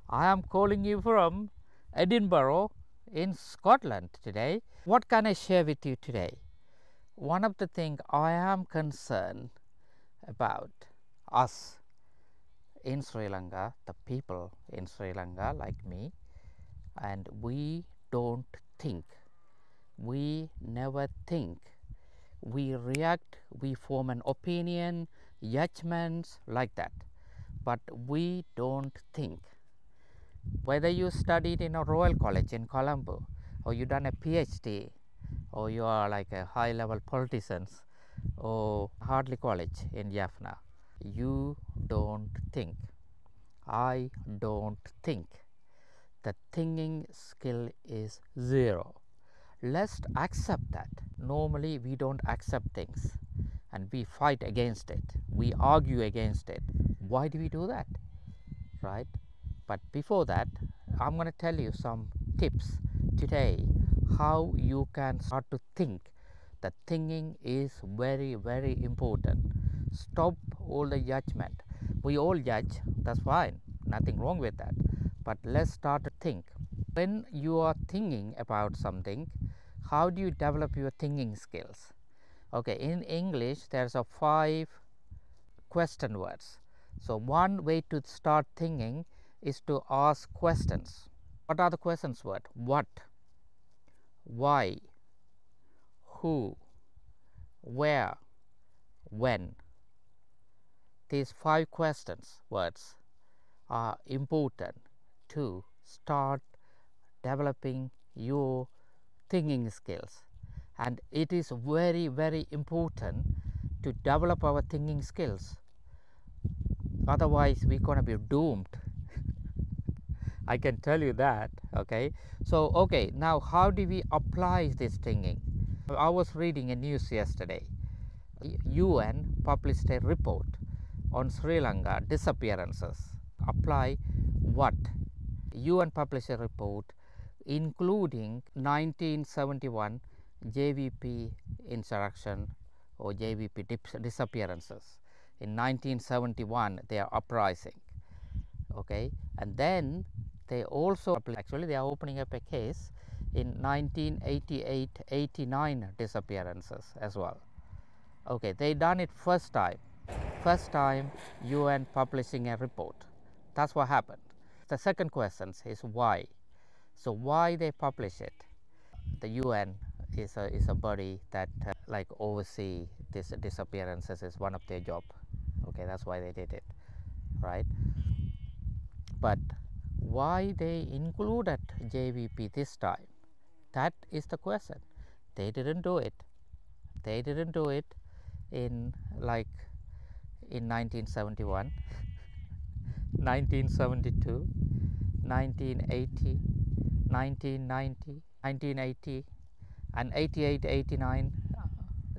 I am calling you from Edinburgh in Scotland today. What can I share with you today? One of the things I am concerned about us in Sri Lanka, the people in Sri Lanka like me, and we don't think. We never think. We react, we form an opinion, judgments like that, but we don't think. Whether you studied in a Royal College in Colombo, or you done a PhD, or you are like a high level politicians, or Hartley College in Jaffna, you don't think. I don't think. The thinking skill is zero. Let's accept that. Normally we don't accept things and we fight against it, we argue against it. Why do we do that, right? But before that, I'm going to tell you some tips today how you can start to think. The thinking is very important. Stop all the judgment. We all judge, that's fine, nothing wrong with that, but let's start to think. When you are thinking about something, how do you develop your thinking skills? Okay, in English there's a 5 question words. So one way to start thinking is to ask questions. What are the questions word? What, why, who, where, when. These 5 questions words are important to start developing your thinking skills, and it is very important to develop our thinking skills, otherwise we're gonna be doomed. I can tell you that. Okay, so okay, now how do we apply this thinking? I was reading a news yesterday. UN published a report on Sri Lanka disappearances. Apply what? UN published a report including 1971 JVP insurrection or JVP disappearances. In 1971 they are uprising, okay, and then they also actually they are opening up a case in 1988-89 disappearances as well. Okay, they done it first time UN publishing a report. That's what happened. The second question is why. So why they publish it? The UN is a body that like oversee these disappearances, is one of their job. Okay, that's why they did it, right? But why they included JVP this time? That is the question. They didn't do it. They didn't do it in like in 1971, 1972, 1980, 1990, 1980 and 88, 89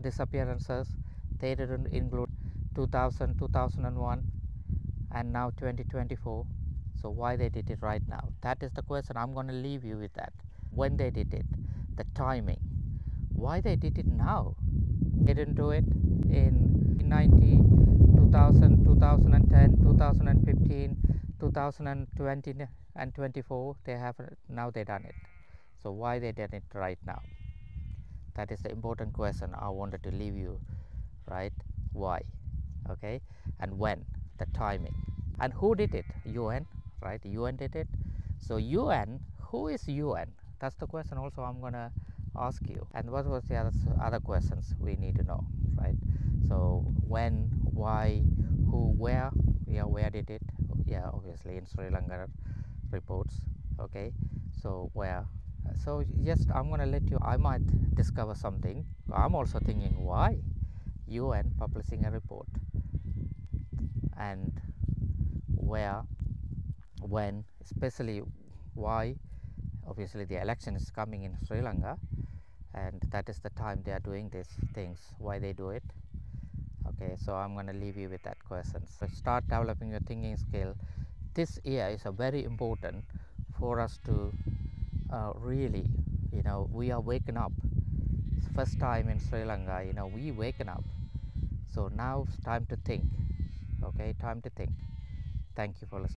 disappearances. They didn't include 2000, 2001 and now 2024. So why they did it right now? That is the question. I'm going to leave you with that. When they did it, the timing, why they did it now. They didn't do it in 90, 2000, 2010, 2015, 2020 and 24. They have now they done it. So why they did it right now? That is the important question I wanted to leave you, right? Why? Okay, and when, the timing, and who did it? UN, right? UN did it. So UN, who is UN? That's the question also I'm gonna ask you. And what was the other questions we need to know, right? So when, why, who, where. Yeah, where did it? Yeah, obviously in Sri Lanka reports. Okay, so where? So just I'm gonna let you, I might discover something. I'm also thinking why UN publishing a report, and where, when, especially why. Obviously the election is coming in Sri Lanka, and that is the time they are doing these things. Why they do it? Okay, so I'm going to leave you with that question. So start developing your thinking skill. This year is a very important for us to really, we are waking up. It's first time in Sri Lanka, we waking up. So now it's time to think. Okay, time to think. Thank you for listening.